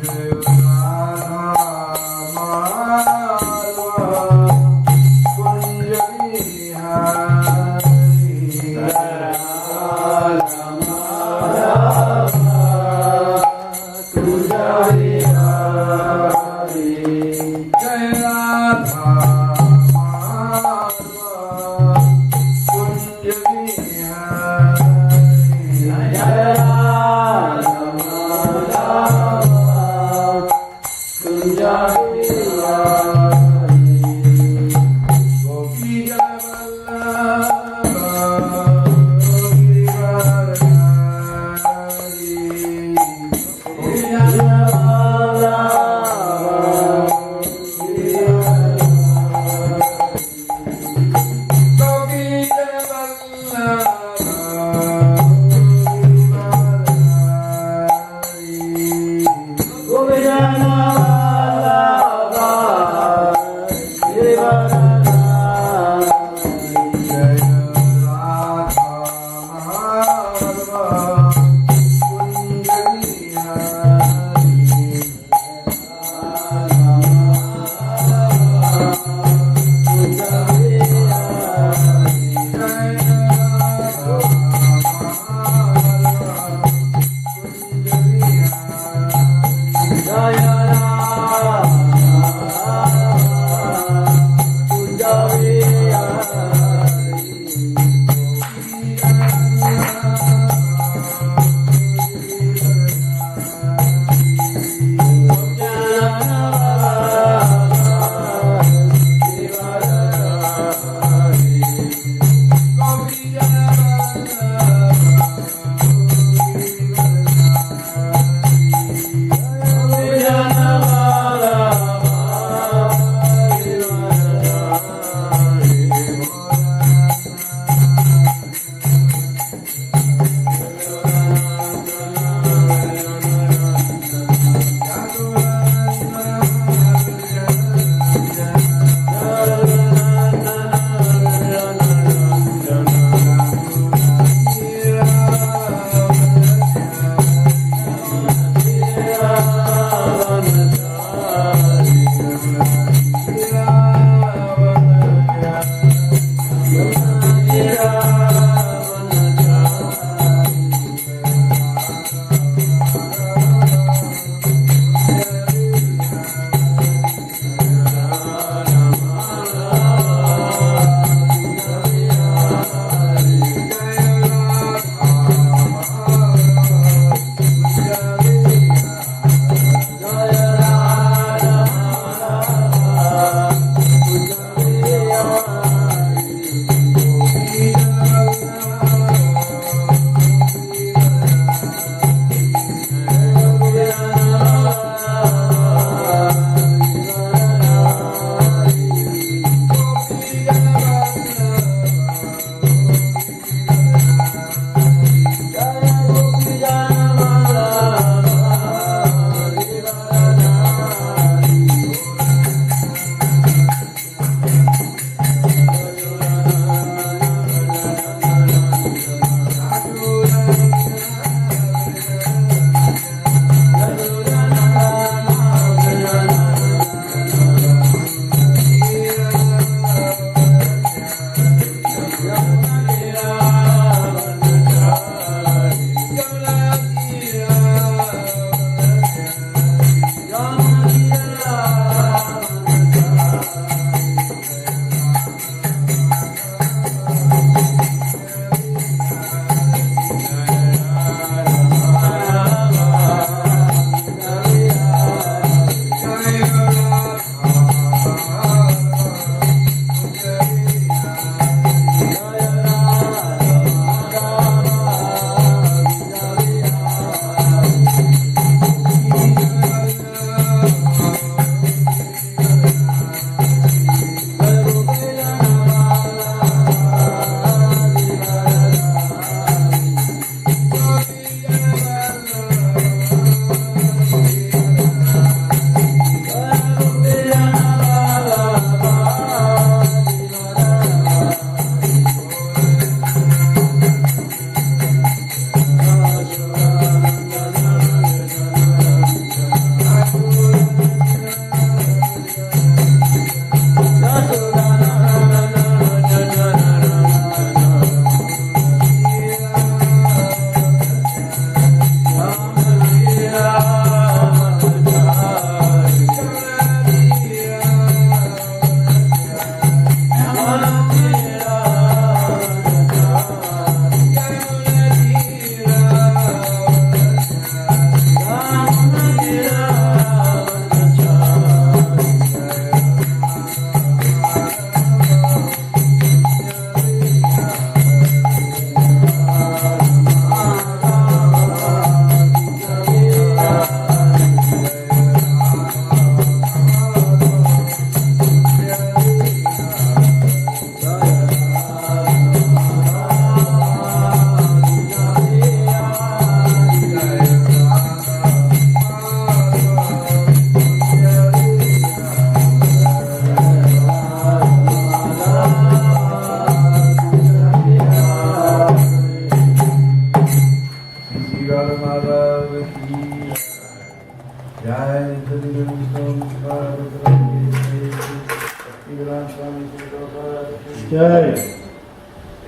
Hare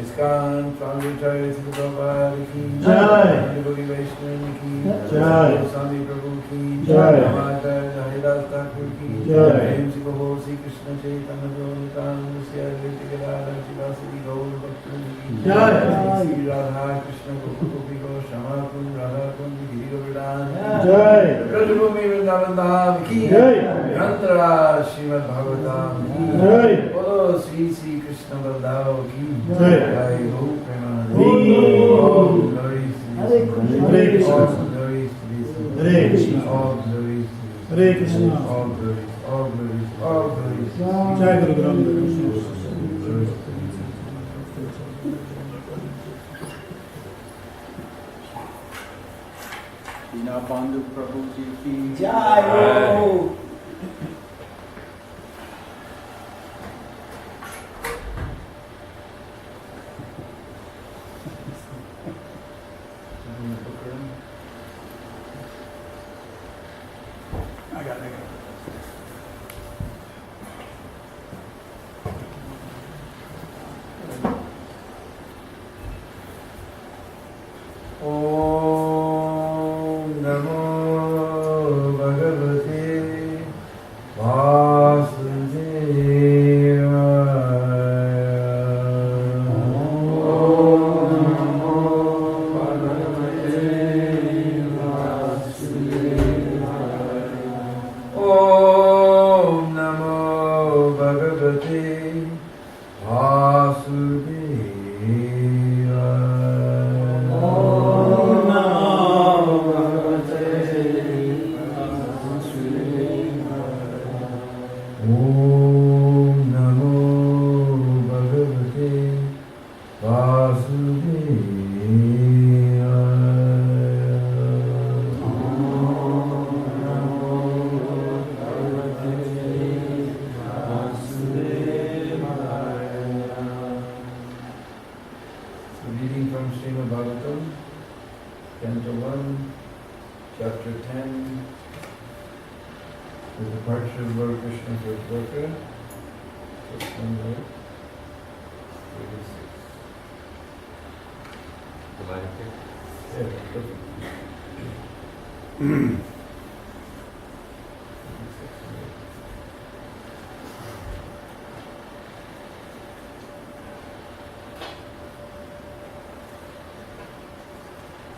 Iskan Prabhupada ki Jai. Yogi Vaishnav ki Jai. Swami Prabhu ki Jai. Ramadhan Haridas Thakur ki Jai. Prem Si Prabhu Sri Krishna Chaitanya Nityananda Sri Advaita Gadadhar Shivasati Gaur Bhaktan ki Jai. Sri Radha Krishna Gopi Goswami Kun Radha Kun Giri Govardhan Jai. Rajabhumi Vrindavan Dham ki Jai. Grantara Srimad Bhagavatam ki Jai. Bolo Sri Sri Krishna Baldev ki Jai. Jai Ho Premanand. Om. All glories to Hare Vishnu. Krishna. Hare Krishna. All glories to Vishnu. Hare Krishna. All glories to Vishnu. Hare Krishna. All glories, all glories, all glories. Jai Guru Granth Krishna. Deena Bandhu Prabhu ji ki Jai Ho. I got it. Om Namo Bhagavate Vasudevaya. Om Namo Bhagavate Vasudevaya. Om Namo Bhagavate Vasudevaya. Om Namo Bhagavate Vasudevaya. So reading from Srimad Bhagavatam, Canto 1, Chapter 10, the departure of Lord Krishna for Dwarka, first number 36. Yeah, perfect.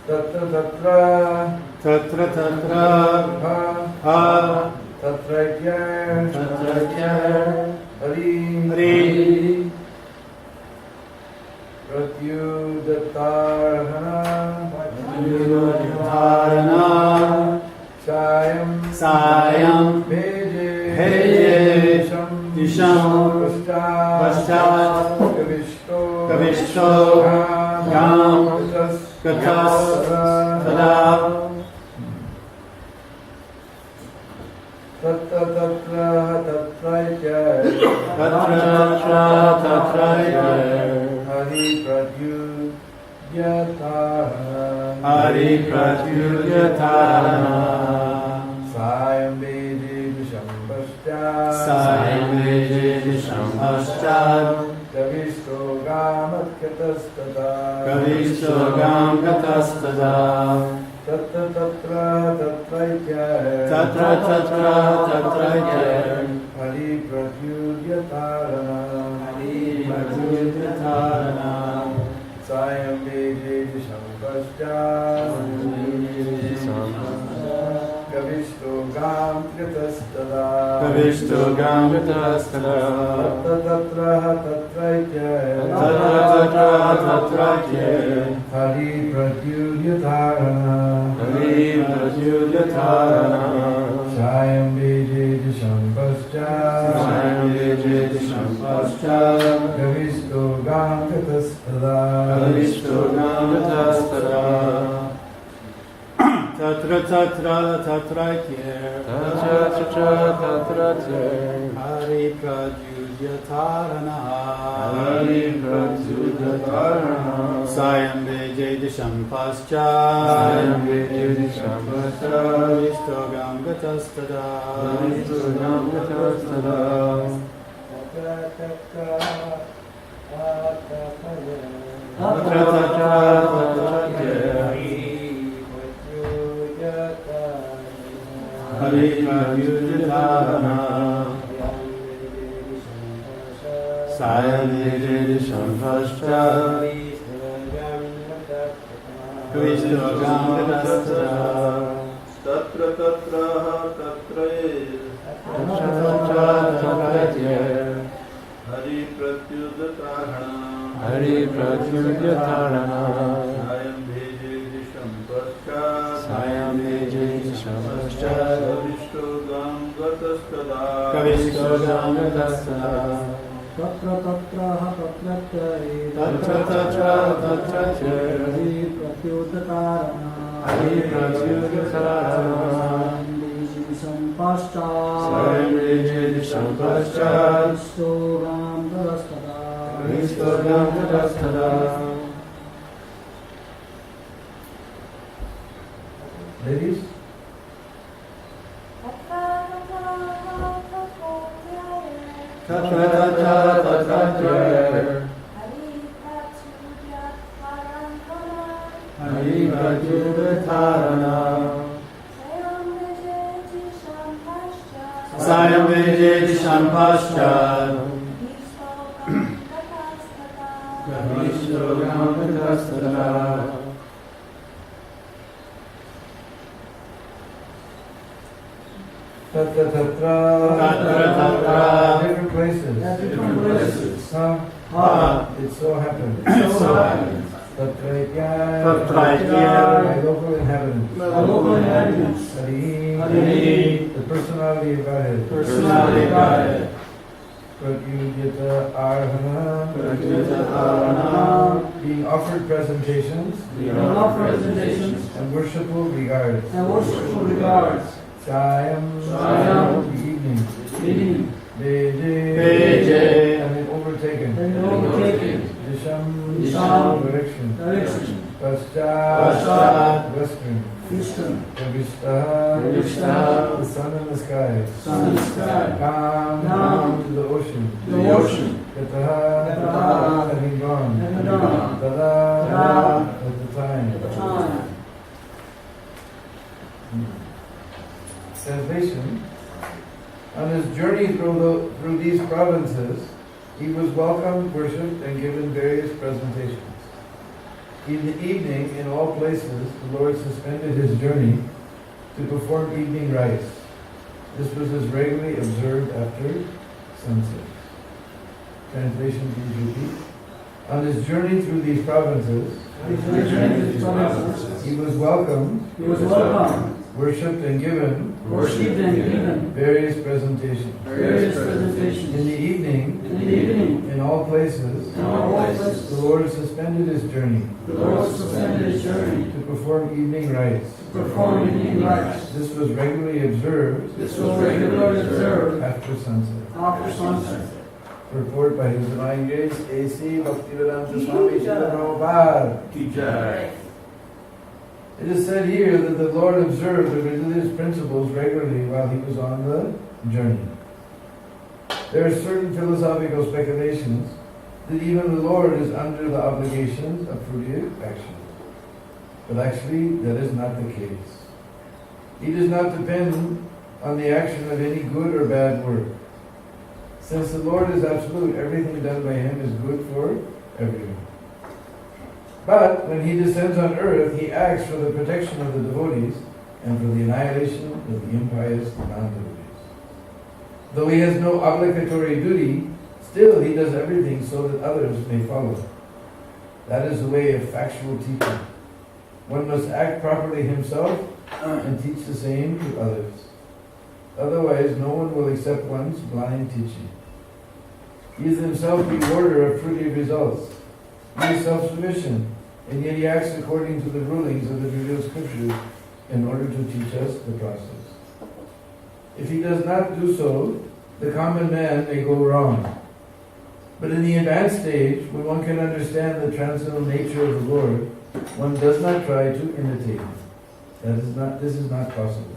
Tatra tatra Tatra Tatra ha Ha tatraitya Tatraitya hari Hari pratyudatarhana Dharana sayam Sayam Veje Veje Disham Paschat Kavishto Gam Gatas Tada Tatra tatra tatraitya Tatra Tatra Tatraitya hari pratyudatarhana Hari Pratyudyatarana Sayam Veje Disham Sayam Veje Disham Paschat Kavishto gamat katastada Kavishto Gam Gatastada Tatra tatra tatraitya Tatra Tatra Tatraitya Hari pratyudyatarana Hari Pratyudyatarana Sayam Veje Disham Kavishto gam katastada Kavishto Gam Gatastada Tatra tatraitya Tatra Tatra Tatraitya Hari pratyudyatarana Hari Pratyudyatarana Sayam Veje Disham Sayam Veje Disham Paschat Kavishto gam katastada Kavishto Gam Gatastada Tatra Tatra Tatraitya Tatra Tatra Tatraitya Hari Pratyudyatarana Hari Pratyudyatarana Sayam Veje Disham Paschat Sayam Veje Disham Paschat Kavishto Gam Gatastada Kavishto Gam Gatastada Tatra tatra tatra tatra Hare Pravyujatarana Sayam Vijay Shampashcha Vishwagam Gadastara Tatra Tatra Tatra Hare Pratyujatarana Hare Pratyujatarana Sayam Vijay Shampashcha Sayam Vijay Shampashcha Vishwagam Gadastara Tatra tatra tatratyare Tatra Tatra Hare Pratyujatarana Hare Pratyujatarana Sampashcha Sayam Vijay Shampashcha Vishwagam Gadastara Vishwagam Gadastara Ladies, Tatra Tatra Hare Pratyujatarana Sayam Vijay Shampashcha Vishwagam Gadastara Tatra Tatra different places. It so happens. Tatraitya my local inhabitants. Hare the personality of Godhead. Pratyudyata arhana being offered presentations and worshipful regards. Sayam the evening. Beje and then overtaken. Disham direction. Paschat western. Vishta the sun in the sky. Kam to the ocean. Yataha having gone. Tada at the time. Translation. On his journey through these provinces, he was welcomed, worshipped, and given various presentations. In the evening, in all places, the Lord suspended his journey to perform evening rites. This was as regularly observed after sunset. Translation, please repeat. On his journey through these provinces, he was welcomed, worshipped and given various presentations. In the evening, in all places, the Lord suspended his journey to perform evening rites. This was regularly observed after sunset. Report by His Divine Grace, A.C. Bhaktivedanta Swami Srila Prabhupada. It is said here that the Lord observed the religious principles regularly while he was on the journey. There are certain philosophical speculations that even the Lord is under the obligations of fruitive action. But actually, that is not the case. He does not depend on the action of any good or bad work. Since the Lord is absolute, everything done by Him is good for everyone. But when He descends on earth, He acts for the protection of the devotees and for the annihilation of the impious non-devotees. Though He has no obligatory duty, still He does everything so that others may follow. That is the way of factual teaching. One must act properly himself and teach the same to others. Otherwise, no one will accept one's blind teaching. He is himself the order of fruitive results. He is self-sufficient, and yet he acts according to the rulings of the revealed scriptures in order to teach us the process. If he does not do so, the common man may go wrong. But in the advanced stage, when one can understand the transcendental nature of the Lord, one does not try to imitate him. This is not possible.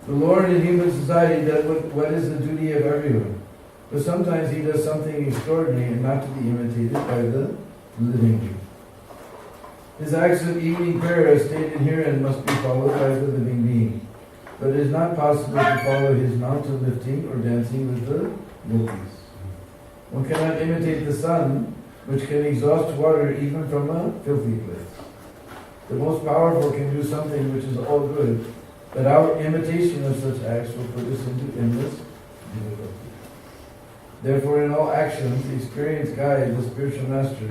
The Lord in human society does what is the duty of everyone. But sometimes He does something extraordinary and not to be imitated by the living. His acts of evening prayer, as stated herein, must be followed by the living being. But it is not possible to follow his mountain lifting or dancing with the gopis. One cannot imitate the sun, which can exhaust water even from a filthy place. The most powerful can do something which is all good, but our imitation of such acts will put us into endless difficulty. Therefore, in all actions, the experienced guide, the spiritual master,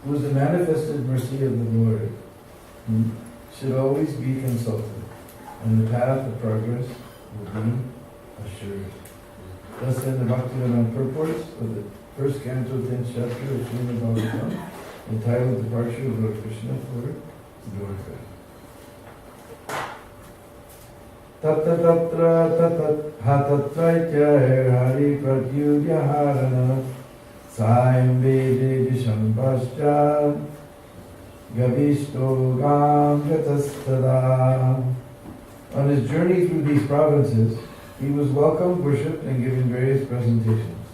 who is the manifested mercy of the Lord, should always be consulted, and the path of progress will be assured. Thus in the Bhagavatam purports of the first canto, 10th chapter of Srimad Bhagavatam, entitled Departure of Lord Krishna for Dwarka. Tatra tatra tatat hatatraitya hari pratyudyaharana saim vede dishampascha gavisto gam gatastada. On his journey through these provinces, he was welcomed, worshipped, and given various presentations.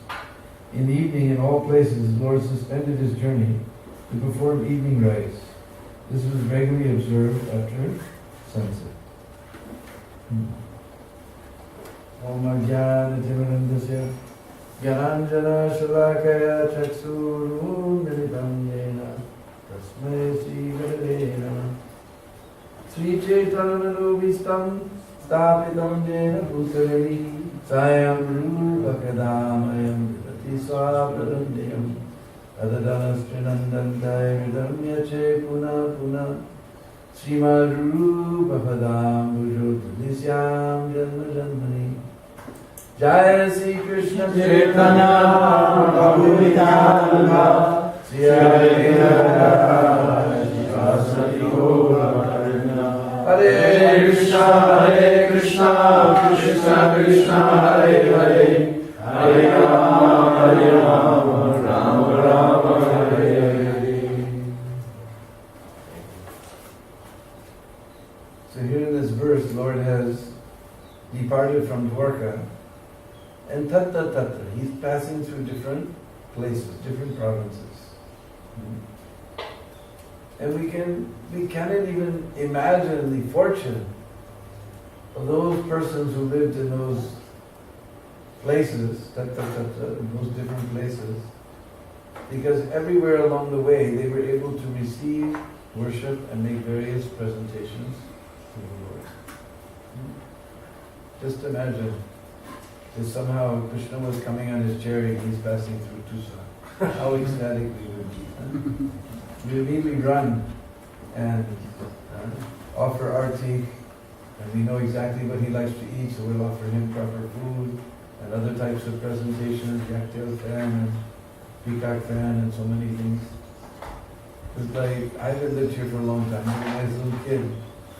In the evening, in all places, the Lord suspended his journey to perform evening rites. This was regularly observed after sunset. Om Ajnana Timirandasya Gyananjana Shalakaya Chaksurum Militam Yena Tasmai Sri Gurave Namah Sri Chaitanya Vistam Stapitam Jena Bhutale Sayam Rupa Kadamayam Vipati Swapadandayam Adadanasprinandantay Vidamya Che Puna Puna Srimad Rupa Padam Bhujotanisyam Janma Janmani Jaya Sri Krishna Chaitanya Prabhu Nityananda Sri Advaita Shivasati Gaura Hare Krishna Krishna Krishna Hare Hare Hare Rama Rama Rama Hare Hare. So here in this verse, the Lord has departed from Dwarka, and Tatra Tatra, he's passing through different places, different provinces. And we cannot even imagine the fortune of those persons who lived in those places, Tatra Tatra, in those different places, because everywhere along the way they were able to receive, worship, and make various presentations to the Lord. Just imagine if somehow Krishna was coming on his chariot and he's passing through Tucson. How ecstatic we would be. We would immediately run and offer arti, and we know exactly what he likes to eat, so we'll offer him proper food and other types of presentations, yak-tail fan and peacock fan and so many things. It's like, I had lived here for a long time. When I was a little kid,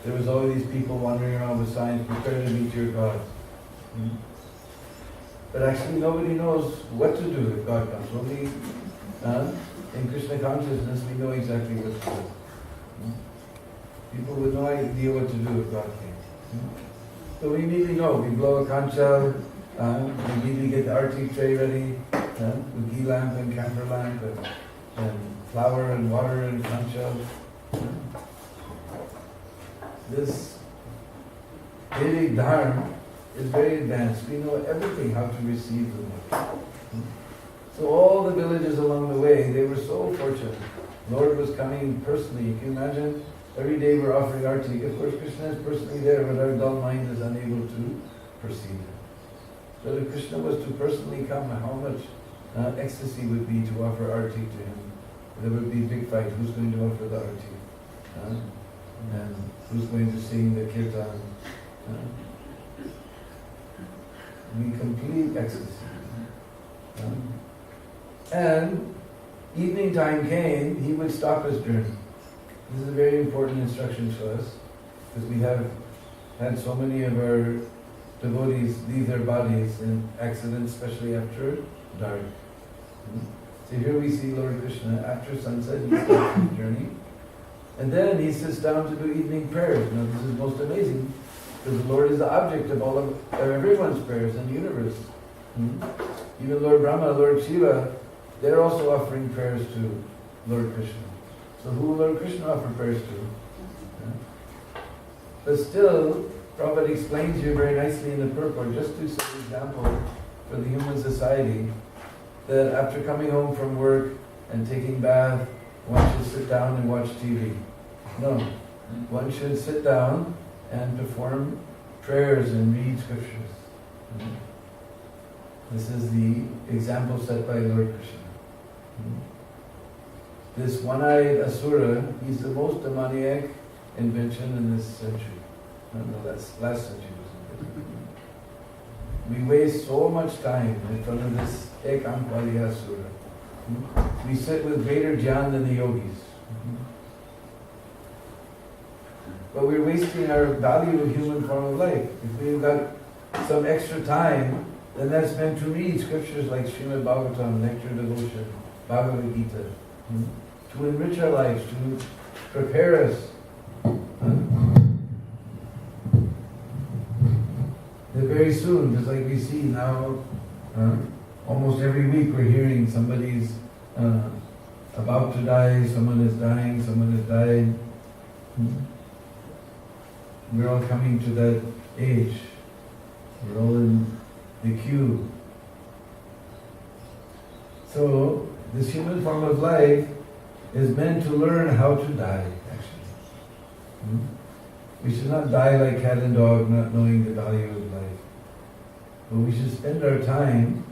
there was all these people wandering around with signs, prepare to meet your God. But actually nobody knows what to do if God comes. Only in Krishna consciousness we know exactly what to do. People with no idea what to do if God came. So we immediately know. We blow a concha, we immediately get the arti tray ready, with ghee lamp and camphor lamp and flour and water and concha. This Vedic Dharma is very advanced. We know everything how to receive the Lord. So all the villages along the way, they were so fortunate. Lord was coming personally. You can imagine, every day we're offering arti. Of course, Krishna is personally there, but our dull mind is unable to perceive it. So if Krishna was to personally come, how much ecstasy would be to offer arti to him? There would be a big fight. Who's going to offer the arti? And who's going to sing the kirtan? We complete ecstasy. And evening time came, he would stop his journey. This is a very important instruction to us, because we have had so many of our devotees leave their bodies in accidents, especially after dark. So here we see Lord Krishna, after sunset, he stops his journey. And then he sits down to do evening prayers. Now this is most amazing, because the Lord is the object of all of everyone's prayers in the universe. Even Lord Brahma, Lord Shiva, they're also offering prayers to Lord Krishna. So who Lord Krishna refers to. But still, Prabhupada explains here very nicely in the purport, just to set an example for the human society, that after coming home from work and taking bath, one should sit down and watch TV. No, one should sit down and perform prayers and read scriptures. This is the example set by Lord Krishna. This one-eyed Asura, he's the most demoniac invention in this century. No, that's last century. We waste so much time in front of this Ekampali Asura. We sit with greater jnana than the yogis. But we're wasting our valuable human form of life. If we've got some extra time, then that's meant to read scriptures like Srimad Bhagavatam, Nectar Devotion, Bhagavad Gita, to enrich our lives, to prepare us. That very soon, just like we see now, almost every week we're hearing somebody's about to die, someone is dying, someone has died. We're all coming to that age. We're all in the queue. So, this human form of life is meant to learn how to die, actually. We should not die like cat and dog, not knowing the value of life. But we should spend our time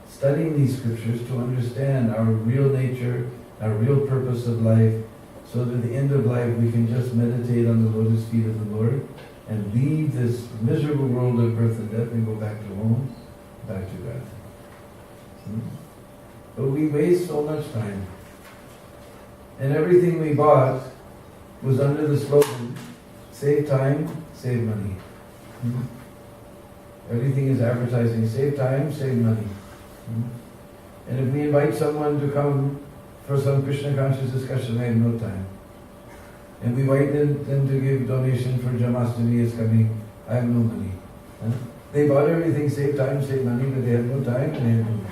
studying these scriptures to understand our real nature, our real purpose of life, so that at the end of life we can just meditate on the lotus feet of the Lord and leave this miserable world of birth and death and go back to home, back to God. But we waste so much time. And everything we bought was under the slogan, save time, save money. Everything is advertising, save time, save money. And if we invite someone to come for some Krishna conscious discussion, I have no time. And we invite them to give donation for Jamashtami is coming, I have no money. They bought everything, save time, save money, but they have no time and they have no money.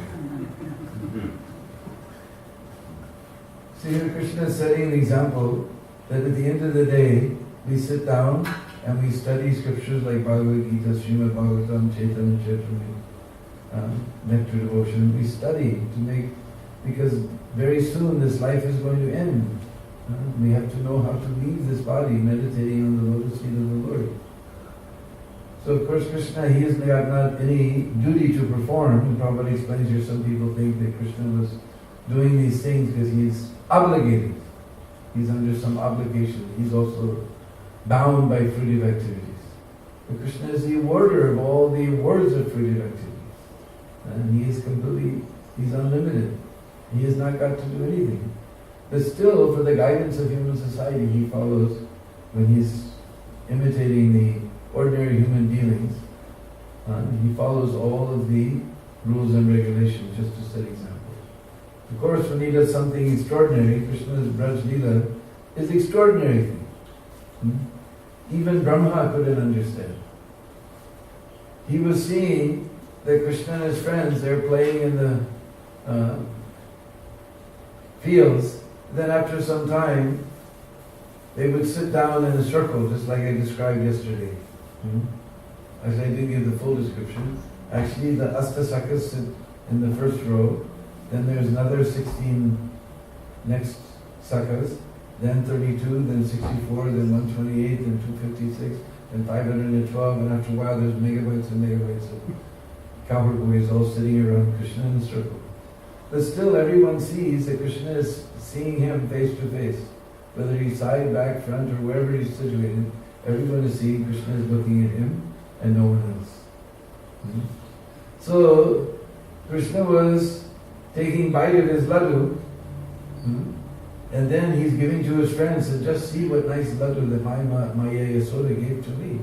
So here Krishna is setting an example that at the end of the day, we sit down and we study scriptures like Bhagavad Gita, Srimad Bhagavatam, Chaitanya Charitamrita, Nectar Devotion. We study to make, because very soon this life is going to end. We have to know how to leave this body, meditating on the lotus feet of the Lord. So of course Krishna, he has got not any duty to perform. And Prabhupada explains here, some people think that Krishna was doing these things because he's obligated. He's under some obligation. He's also bound by fruitive activities. But Krishna is the awarder of all the awards of fruitive activities. And he is completely, he's unlimited. He has not got to do anything. But still, for the guidance of human society, he follows, when he's imitating the ordinary human dealings, he follows all of the rules and regulations, just to set examples. Of course, when he does something extraordinary, Krishna's Braj Leela is extraordinary thing. Even Brahma couldn't understand. He was seeing that Krishna and his friends, they're playing in the fields. Then after some time, they would sit down in a circle, just like I described yesterday. As I didn't give the full description. Actually, the Astasakas sit in the first row. Then there's another 16 next sakas. Then 32, then 64, then 128, then 256, then 512, and after a while there's megabytes and megabytes of cowherd boys all sitting around Krishna in a circle. But still everyone sees that Krishna is seeing him face to face. Whether he's side, back, front, or wherever he's situated, everyone is seeing Krishna is looking at him and no one else. So Krishna was taking bite of his laddu, and then he's giving to his friends, and just see what nice laddu that my Maya Yasoda gave to me.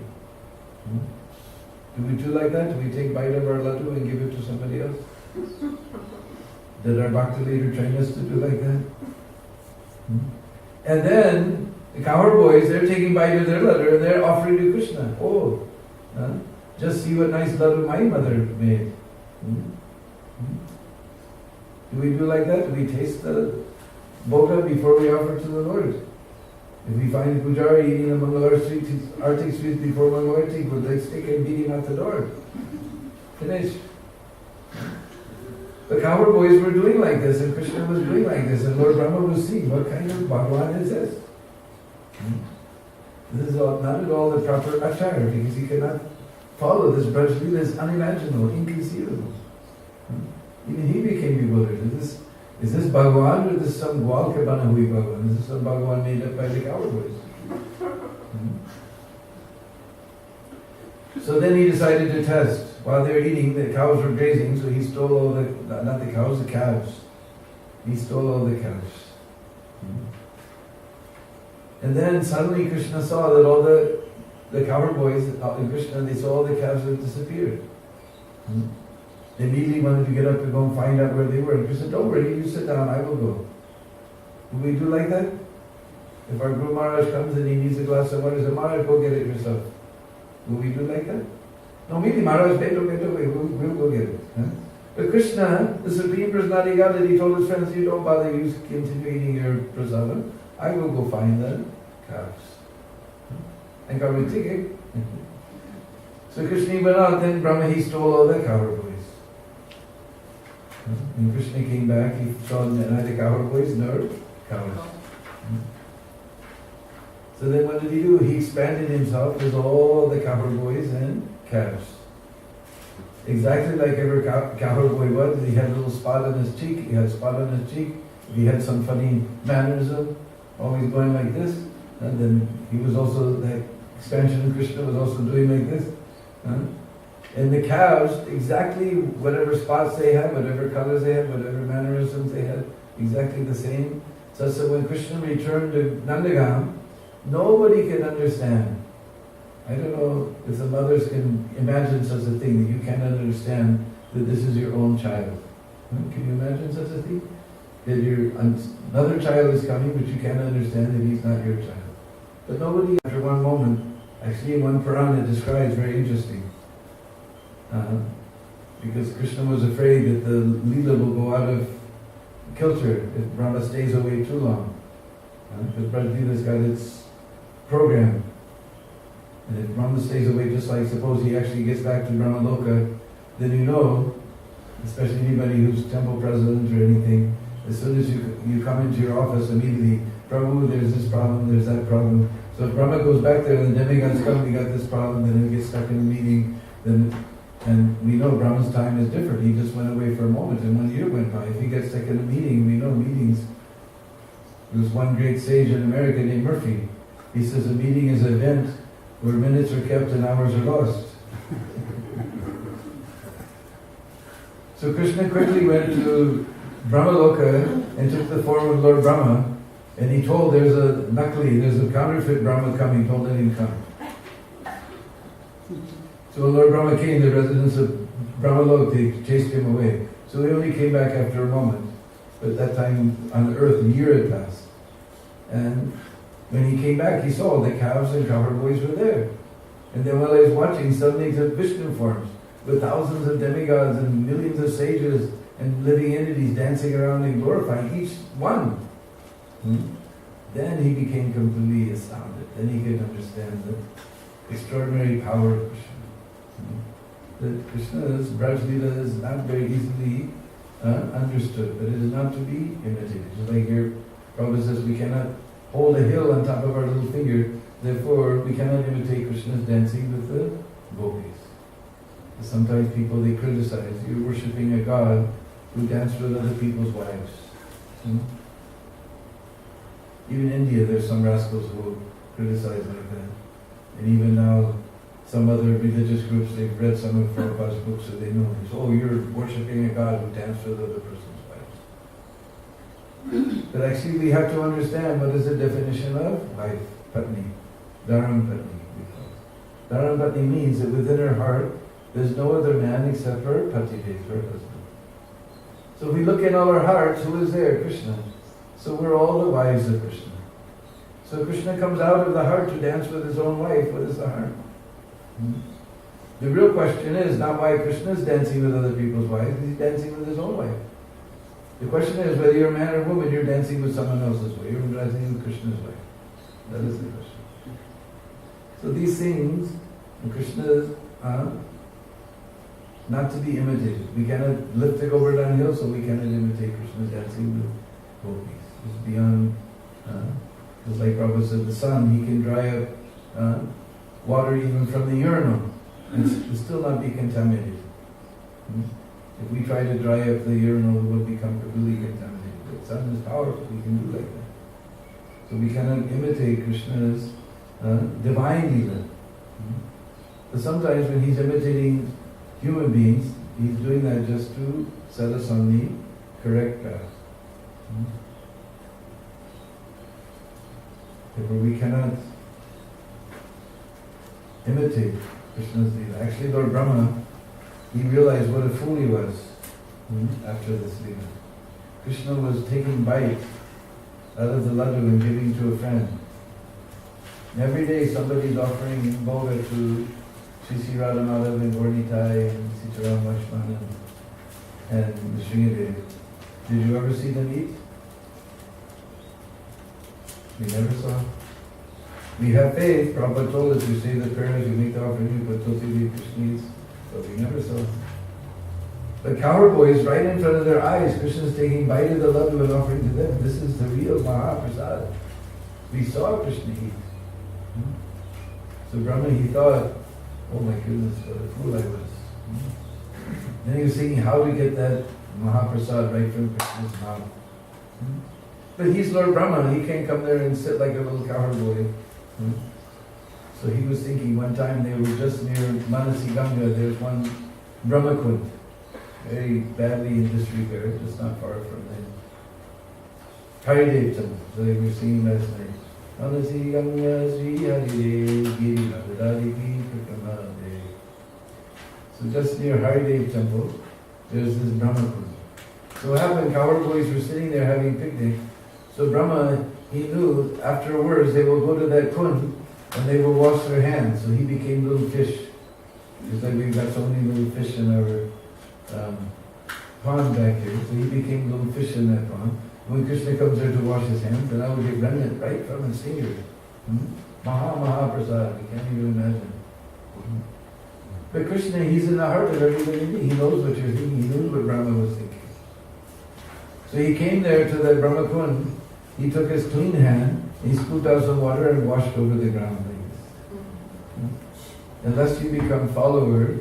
Do we do like that? Do we take bite of our laddu and give it to somebody else? Did our Bhakti leader train us to do like that? And then the cowherd boys, they're taking bite of their laddu and they're offering to Krishna. Oh, just see what nice laddu my mother made. Do we do like that? Do we taste the bhoga before we offer to the Lord. If we find a pujari eating the Mangalar artik sweets before Mangalar artik, we'll like stick and beat him at the door. Finish. The cowherd boys were doing like this, and Krishna was doing like this, and Lord Brahma was seeing, what kind of Bhagavan is this? This is not at all the proper achara, because he cannot follow this Braj Leela. Is unimaginable, inconceivable. Even he became bewildered. Is this Bhagavan, or is this some Gwal ke bana hui Bhagavan? Is this some Bhagavan made up by the cowherd boys? So then he decided to test. While they were eating, the cows were grazing, so he stole all not the cows, the calves. He stole all the calves. And then suddenly Krishna saw that all the cowherd boys in Krishna, they saw all the calves had disappeared. They immediately wanted to get up to go and find out where they were. And Krishna said, don't worry, you sit down, I will go. Will we do like that? If our Guru Maharaj comes and he needs a glass of water, he says, Maharaj, go get it yourself. Will we do like that? No, maybe Maharaj, we'll go get it. Huh? But Krishna, the Supreme Personality of Godhead, he told his friends, you don't bother, you continue eating your prasadam. I will go find the calves. And God will take it. So Krishna went out, then Brahma, he stole all the cowherd boys. When Krishna came back, he saw neither cowherd boys nor cows. So then what did he do? He expanded himself with all the cowherd boys and calves. Exactly like every cowherd boy was. He had a little spot on his cheek. He had a spot on his cheek. He had some funny mannerism, always going like this. And then he was also, the expansion of Krishna was also doing like this. And the cows, exactly whatever spots they had, whatever colors they had, whatever mannerisms they had, exactly the same. So when Krishna returned to Nandagam, nobody could understand. I don't know if the mothers can imagine such a thing, that you cannot understand that this is your own child. Can you imagine such a thing? That another child is coming, but you cannot understand that he's not your child. But nobody, after one moment, actually in one Purana it describes, very interesting. Because Krishna was afraid that the Leela will go out of kilter if Brahma stays away too long. Because Braj Leela's got its program. And if Brahma stays away, just like suppose he actually gets back to Brahma Loka, then you know, especially anybody who's temple president or anything, as soon as you come into your office immediately, Prabhu, there's this problem, there's that problem. So if Brahma goes back there and the demigods come, we got this problem, then he gets stuck in a meeting, and we know Brahma's time is different. He just went away for a moment and 1 year went by. If he gets stuck in a meeting, we know meetings. There was one great sage in America named Murphy. He says a meeting is an event where minutes are kept and hours are lost. So Krishna quickly went to Brahmaloka and took the form of Lord Brahma, and he told there's a counterfeit Brahma coming, don't let him come. So when Lord Brahma came, the residents of Brahmaloka, they chased him away. So he only came back after a moment. But at that time on earth, a year had passed. And when he came back, he saw the calves and cowherd boys were there. And then while I was watching, suddenly he took Vishnu forms with thousands of demigods and millions of sages and living entities dancing around and glorifying each one. Then he became completely astounded. Then he could understand the extraordinary power of Krishna. That Krishna's Braj Leela is not very easily understood, but it is not to be imitated. Just like here, Prabhu says we cannot hold a hill on top of our little finger, therefore we cannot imitate Krishna's dancing with the gopis. Sometimes people, they criticize, you're worshipping a god who danced with other people's wives. Even in India, there's some rascals who criticize like that. And even now, some other religious groups, they've read some of Prabhupada's books, so they know. They say, oh, you're worshipping a god who danced with other person's wives. But actually, we have to understand what is the definition of wife, patni, dharam patni, we call it. Dharam patni means that within her heart, there's no other man except her patidev, her husband. So if we look in all our hearts, who is there? Krishna. So we're all the wives of Krishna. So Krishna comes out of the heart to dance with his own wife. What is the heart? The real question is not why Krishna is dancing with other people's wives, he's dancing with his own wife. The question is whether you're a man or woman, you're dancing with someone else's way, you're dancing with Krishna's way. That is the question. So these things, Krishna are not to be imitated. We cannot lift the Govardhan hill, so we cannot imitate Krishna dancing with gopis. It's beyond, just like Prabhu said, the sun, he can dry up water even from the urinal, and it's still not be contaminated. If we try to dry up the urinal, it will become completely contaminated. The sun is powerful, we can do like that. So we cannot imitate Krishna's divine lila. But sometimes when he's imitating human beings, he's doing that just to set us on the correct path. Therefore we cannot imitate Krishna's lila. Actually, Lord Brahma, he realized what a fool he was after this lila. Krishna was taking bite out of the laddu and giving to a friend. And every day somebody's offering bhoga to Shri Radha Madhav and Gornitai and Sitaram Lakshmana and Sringadev. Did you ever see them eat? We never saw. We have faith. Prabhupada told us, you say the prayers, you make the offering, you put Tulsi Krishna eats, but we never saw. The cowherd boys, right in front of their eyes, Krishna is taking bite of the laddu and offering to them. This is the real Mahaprasad. We saw Krishna eat. So Brahma, he thought, oh my goodness, what a fool I was. Then he was thinking how to get that Mahaprasad right from Krishna's mouth. But he's Lord Brahma, he can't come there and sit like a little cowherd boy. So he was thinking, one time they were just near Manasi Ganga, there's one Brahmakund, very badly in disrepair, just not far from the Hare temple. So they were singing last night. Manasi Ganga Sri Hare Giri Radhariki Prakamade. So just near Hare temple, there's this Brahmakund. So what happened, cowherd boys were sitting there having picnic. So Brahma, he knew afterwards they will go to that kund and they will wash their hands. So he became little fish. Just like we've got so many little fish in our pond back here. So he became little fish in that pond. When Krishna comes there to wash his hands, then I will get remnant right from his fingers. Mahaprasad, we can't even imagine. But Krishna, he's in the heart of everybody. He knows what you're thinking. He knows what Brahma was thinking. So he came there to that Brahmakund. He took his clean hand, he scooped out some water and washed over the ground like this. Unless you become follower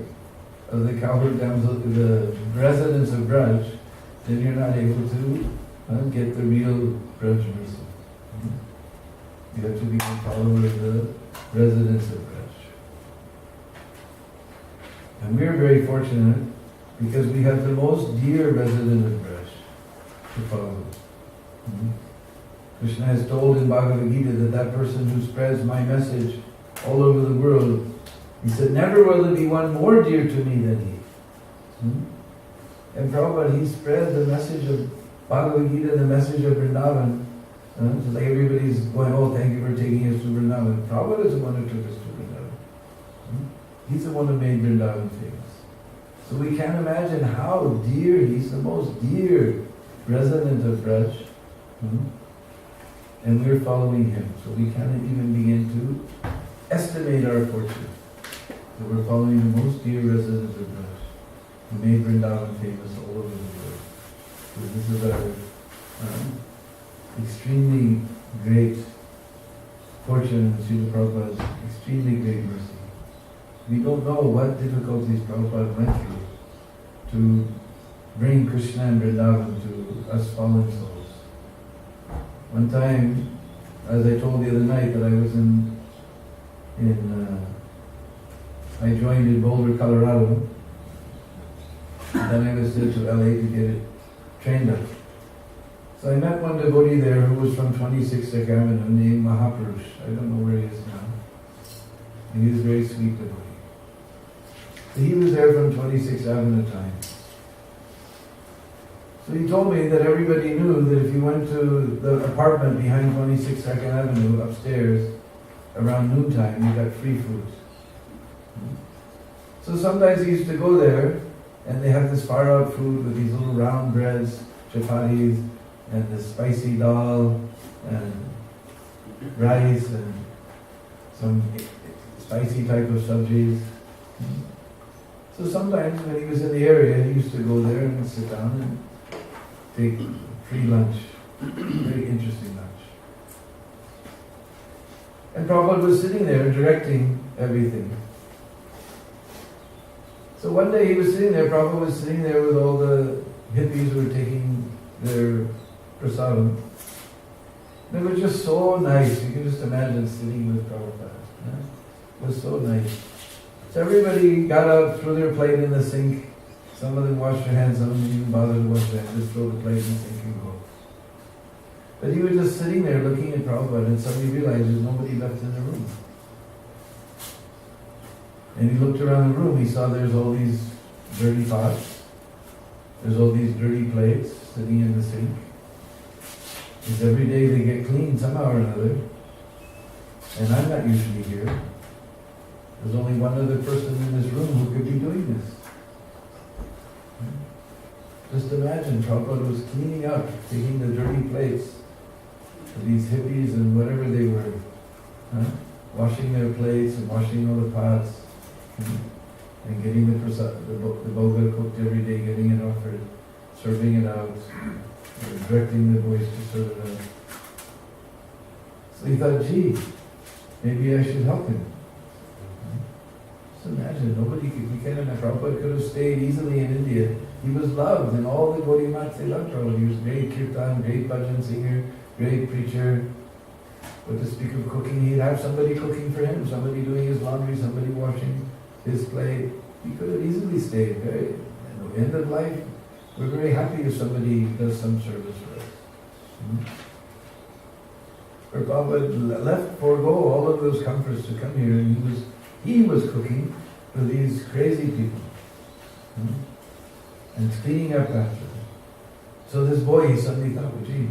of the cowherd damsel, the residents of Braj, then you're not able to get the real Braj mercy. You have to become follower of the residents of Braj. And we're very fortunate because we have the most dear resident of Braj to follow. Krishna has told in Bhagavad Gita that that person who spreads my message all over the world, he said, never will there be one more dear to me than he. And Prabhupada, he spread the message of Bhagavad Gita, the message of Vrindavan. Just like everybody's going, oh, thank you for taking us to Vrindavan. Prabhupada is the one who took us to Vrindavan. He's the one who made Vrindavan famous. So we can't imagine how dear, he's the most dear resident of Braj. And we're following him. So we can't even begin to estimate our fortune. So we're following the most dear resident of Braj, who made Vrindavan famous all over the world. So this is our extremely great fortune and Srila Prabhupada's extremely great mercy. We don't know what difficulties Prabhupada went through to bring Krishna and Vrindavan to us fallen souls. One time, as I told the other night, that I was I joined in Boulder, Colorado. And then I was sent to LA to get it trained up. So I met one devotee there who was from 26th Avenue named Mahapurush. I don't know where he is now. And he was a very sweet devotee. So he was there from 26th Avenue time. So he told me that everybody knew that if you went to the apartment behind 22nd Avenue upstairs around noontime, you got free food. So sometimes he used to go there and they have this far out food with these little round breads, chapatis and this spicy dal and rice and some spicy type of sabjis. So sometimes when he was in the area, he used to go there and sit down and take free lunch. Very interesting lunch. And Prabhupada was sitting there directing everything. So one day he was sitting there, Prabhupada was sitting there with all the hippies who were taking their prasadam. It was just so nice. You can just imagine sitting with Prabhupada. It was so nice. So everybody got up, threw their plate in the sink. Some of them washed their hands, some of them didn't bother to wash their hands, just throw the plate in the sink and go. But he was just sitting there looking at Prabhupada and suddenly realized there's nobody left in the room. And he looked around the room, he saw there's all these dirty pots, there's all these dirty plates sitting in the sink. Because every day they get cleaned somehow or another. And I'm not usually here. There's only one other person in this room who could be doing this. Just imagine, Prabhupada was cleaning up, taking the dirty plates of these hippies and whatever they were, washing their plates and washing all the pots, and getting the boga cooked every day, getting it offered, serving it out, directing the boys to serve it out. So he thought, gee, maybe I should help him. Just imagine, nobody could, we can't imagine, Prabhupada could have stayed easily in India. He was loved, and all the Gaudiya Mats, they loved Prabhupada. He was a great kirtan, great bhajan singer, great preacher. But to speak of cooking, he'd have somebody cooking for him, somebody doing his laundry, somebody washing his plate. He could have easily stayed. At the end of life, we're very happy if somebody does some service for us. But Prabhupada left, forego all of those comforts to come here, and he was cooking for these crazy people. And cleaning up after them. So this boy, he suddenly thought, well, gee,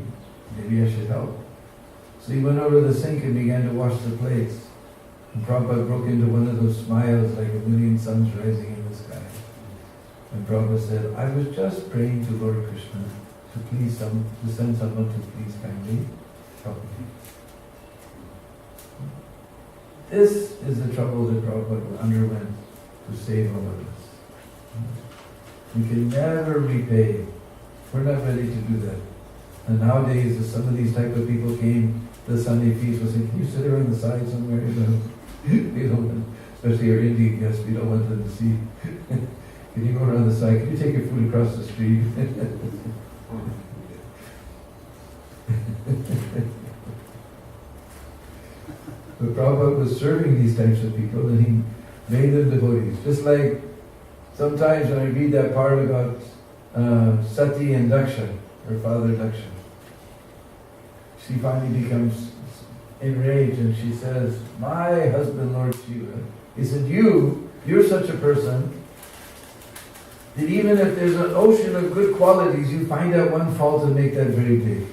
maybe I should help. So he went over to the sink and began to wash the plates. And Prabhupada broke into one of those smiles like a million suns rising in the sky. And Prabhupada said, I was just praying to Lord Krishna to send someone to please kindly help me. This is the trouble that Prabhupada underwent to save all of us. We can never repay. We're not ready to do that. And nowadays, if some of these type of people came to the Sunday feast, we'll say, can you sit around the side somewhere? We don't want, especially our Indian guests, we don't want them to see. Can you go around the side? Can you take your food across the street? But Prabhupada was serving these types of people and he made them devotees. Just like sometimes when I read that part about Sati and Daksha, her father Daksha, she finally becomes enraged and she says, my husband Lord Shiva, he said, you're such a person that even if there's an ocean of good qualities, you find out one fault and make that very big.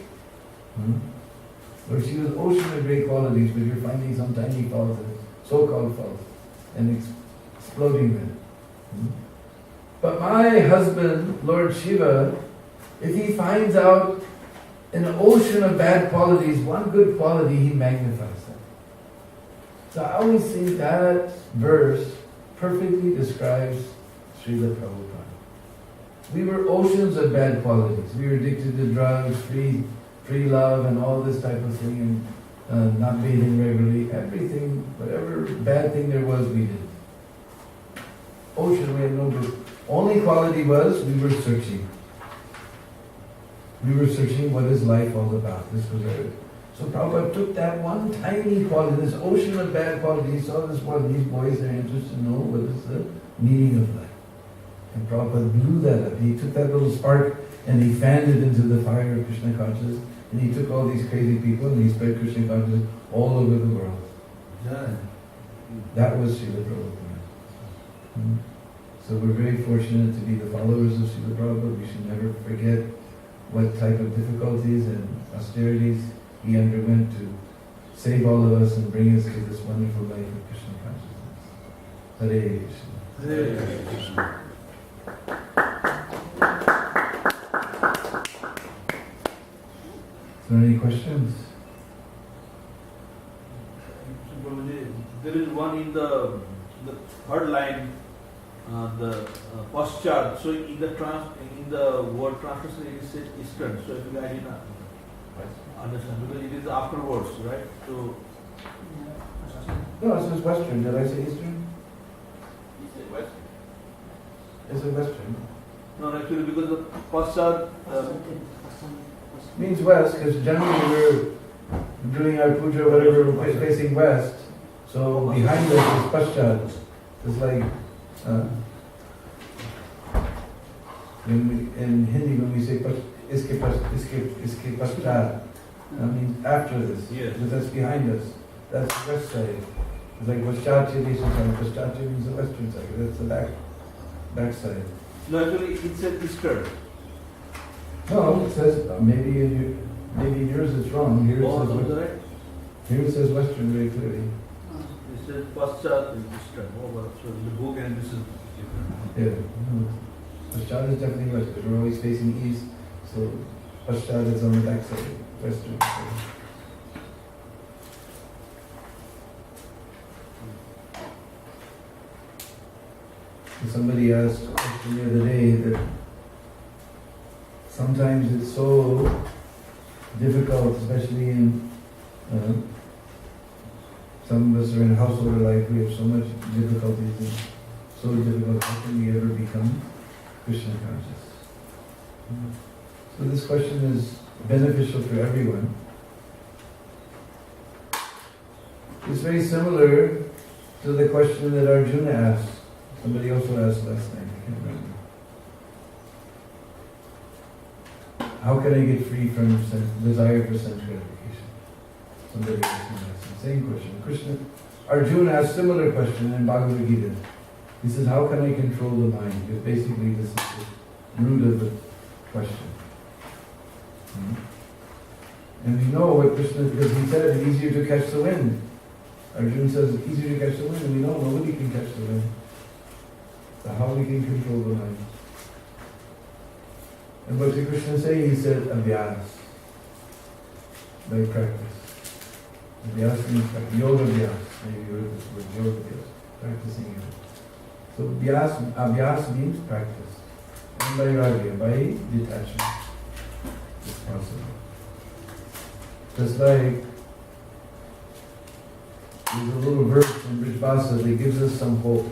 Lord Shiva's ocean of great qualities, but you're finding some tiny fault, so-called fault, and exploding them. But my husband, Lord Shiva, if he finds out in an ocean of bad qualities, one good quality, he magnifies that. So I always think that verse perfectly describes Srila Prabhupada. We were oceans of bad qualities. We were addicted to drugs, free love, and all this type of thing, and not bathing regularly. Everything, whatever bad thing there was, we did. Ocean, we had no group. Only quality was we were searching. We were searching what is life all about. This was our... So Prabhupada took that one tiny quality, this ocean of bad quality. He saw this one, these boys are interested to know what is the meaning of life. And Prabhupada blew that up. He took that little spark and he fanned it into the fire of Krishna consciousness. And he took all these crazy people and he spread Krishna consciousness all over the world. Yeah. That was Srila Prabhupada. So we're very fortunate to be the followers of Srila Prabhupada. We should never forget what type of difficulties and austerities he underwent to save all of us and bring us to this wonderful life of Krishna consciousness. Hare Krishna. Hare Krishna. there any questions? There is one in the third line, the paschat. So in the word translation it is said eastern. So if you guys didn't understand, because it is afterwards, right? So No, it says western. Did I say eastern? You said western. It said western. no, actually because the paschat Means west, because generally we're doing our puja, whatever, we're facing west. So behind us is paschat. It's like, in Hindi when we say iske paschat, that means after this. Yes. Because that's behind us. That's the west side. It's like paschatya desam. Paschatya means the western side. That's the back side. no, actually it said eastern. No, it says maybe in yours it's wrong. Here it Oh, says that's right. here it says western very clearly. It says paschat is eastern. Oh, well, so the book and this is different. Yeah. No. Paschat is definitely western. We're always facing east, so paschat is on the back side, western. Somebody asked a question the other day that sometimes it's so difficult, especially in some of us are in household life, we have so much difficulties and so difficult, how can we ever become Krishna conscious? So this question is beneficial for everyone. It's very similar to the question that Arjuna asked. Somebody also asked last night, I can't remember. How can I get free from desire for sense gratification? Somebody asked the same question. Arjuna asked a similar question in Bhagavad Gita. He says, how can I control the mind? Because basically this is the root of the question. And we know what Krishna, because he said it's easier to catch the wind. Arjuna says it's easier to catch the wind, and we know nobody can catch the wind. So how we can control the mind? And what did Krishna say? He said, abhyas, by practice. Abhyas means practice. Yoga abhyas. Maybe you heard this word, yoga abhyas. Practicing it. So abhyas means practice. And vairagya, by detachment. It's possible. Just like there's a little verse in Bhagavatam that gives us some hope.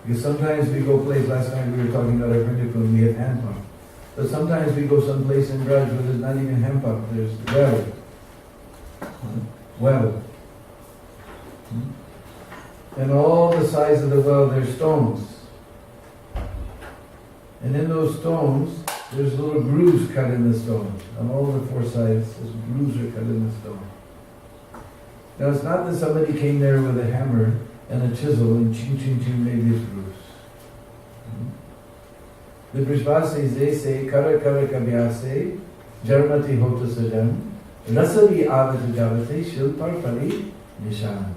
Because sometimes we go place, last night we were talking about our Vrindavan, we have hand pump. But sometimes we go someplace in Braj where there's not even hand pump, there's well. And all the sides of the well there's stones. And in those stones, there's little grooves cut in the stone. On all the four sides, those grooves are cut in the stone. Now it's not that somebody came there with a hammer and a chisel and ching ching ching made these grooves. The Brishvasis, they say, kara kara kabhyase, jarmati hota sajam, rasari avata javate, shilpar pari nishan.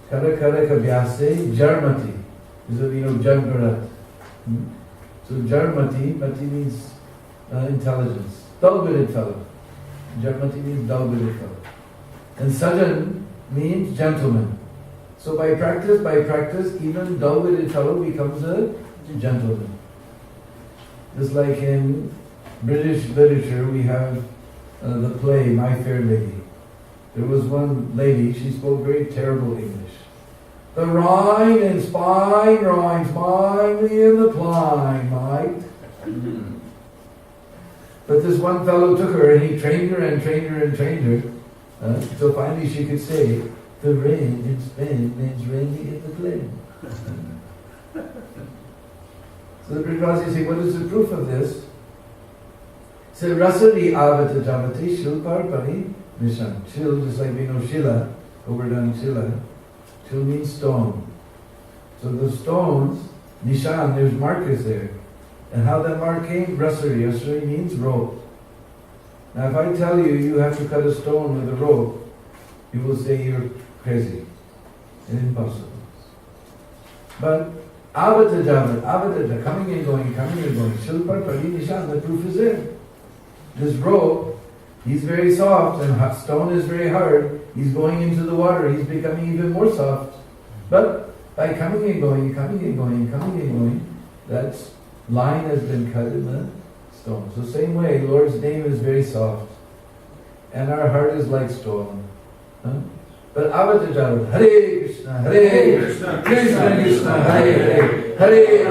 Kara kara kabhyase, jarmati. This is, Jagbarat. So jarmati, mati means intelligence. Dull-witted fellow. Jarmati means dull-witted fellow. And sajan means gentleman. So by practice, even dull-witted fellow becomes a gentleman. Just like in British literature, we have the play My Fair Lady. There was one lady, she spoke very terrible English. The Rhine and spine rhymes finely in the pine, might. But this one fellow took her and he trained her and trained her and trained her. So finally she could say, the rain in Spain means rainy in the plain. So the Brihmasi say, what is the proof of this? Say, Rasari avata javati shilpar pani nishan. Shil, just like we know Shila, overdone Shila. Shil means stone. So the stones, nishan, there's markers there. And how that mark came? Rasari. Rasari means rope. Now if I tell you you have to cut a stone with a rope, you will say you're crazy and impossible. But Avata Javat, Avata, coming and going, coming and going. Shilpa Pari Nishan, the proof is there. This rope, he's very soft and stone is very hard. He's going into the water, he's becoming even more soft. But by coming and going, coming and going, coming and going, that line has been cut in the stone. So same way, Lord's name is very soft. And our heart is like stone. Huh? But Avatajavat, Hare Krishna, Hare Krishna, Krishna Krishna, Hare Hare, Hare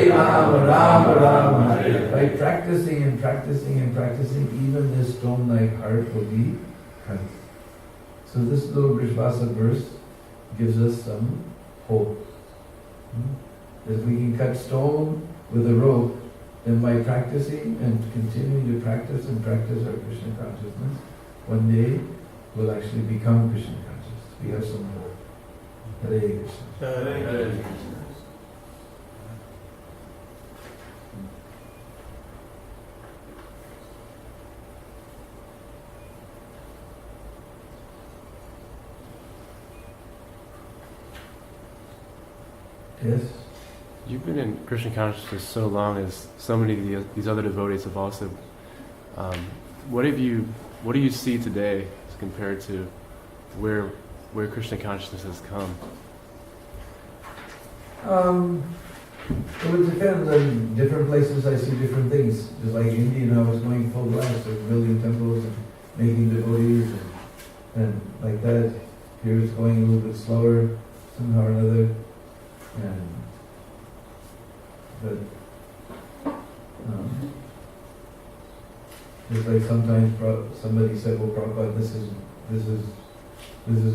Rama, Rama Rama, Hare. By practicing and practicing and practicing, even this stone-like heart will be cut. So this little Vrishvasa verse gives us some hope. That we can cut stone with a rope, and by practicing and continuing to practice and practice our Krishna consciousness, one day we'll actually become Krishna conscious. We have some hope. Hare Krishna. Hare Krishna. Yes? You've been in Krishna consciousness so long as so many of these other devotees have also. What do you see today as compared to where Krishna consciousness has come? It would depend on different places. I see different things. Just like India now is going full blast, they're building temples and making devotees and like that. Here it's going a little bit slower somehow or another. But just like sometimes somebody said, "Well, Prabhupada, this is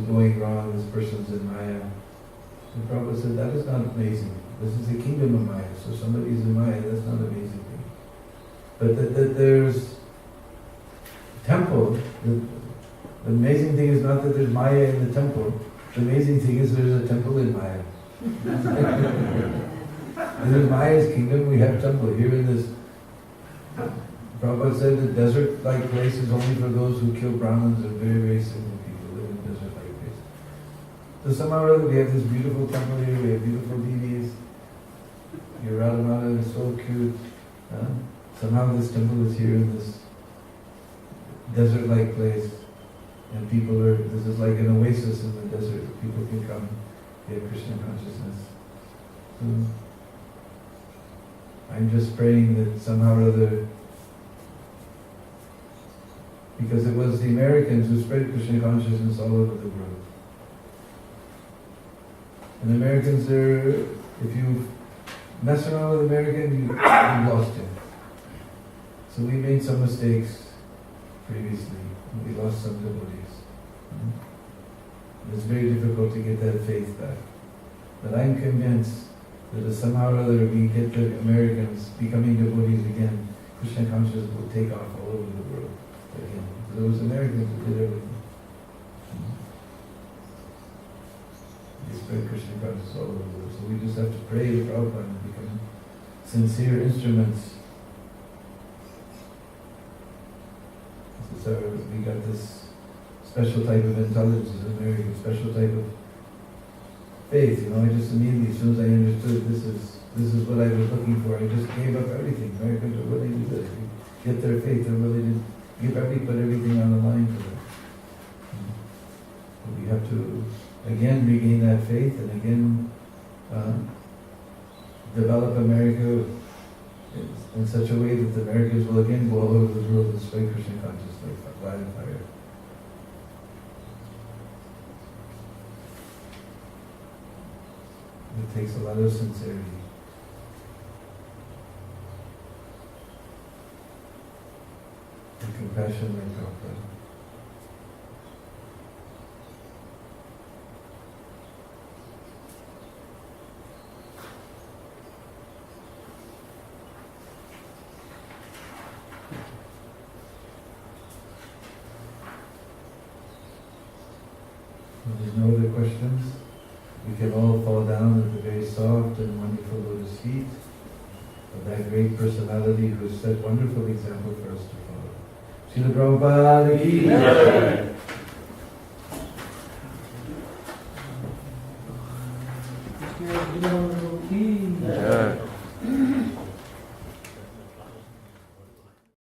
going wrong. This person's in Maya." And Prabhupada said, "That is not amazing. This is the kingdom of Maya. So somebody's in Maya. That's not an amazing thing. But that there's temple. The amazing thing is not that there's Maya in the temple. The amazing thing is there's a temple in Maya." And in Maya's kingdom we have temple. Here in this, Prabhupada said the desert-like place is only for those who kill Brahmins and very, very simple people live in desert-like places. So somehow or other we have this beautiful temple here, we have beautiful deities. Your Radhamada is so cute. Somehow this temple is here in this desert-like place. And this is like an oasis in the desert. People can come. They have Krishna consciousness. So I'm just praying that somehow or other, because it was the Americans who spread Krishna consciousness all over the world. And Americans if you mess around with American, you lost him. So we made some mistakes previously. We lost some devotees. It's very difficult to get that faith back. But I'm convinced that if somehow or other we get the Americans becoming devotees again, Krishna consciousness will take off all over the world again. Those Americans who did everything. They spread Krishna consciousness all over the world. So we just have to pray to Prabhupada and become sincere instruments. So we got this special type of intelligence in America, special type of faith. I just immediately, as soon as I understood this is what I was looking for, I just gave up everything. Americans are willing to do this. Get their faith, they're willing to put everything on the line for them. But we have to again regain that faith and again develop America in such a way that the Americans will again go all over the world and spread Krishna consciousness like fire. It takes a lot of sincerity. And compassion like Prabhupada. There's no other questions? We can all fall down at the very soft and wonderful lotus feet of that great personality who has set wonderful example for us to follow. Srila Prabhupada ki Jai. Jai.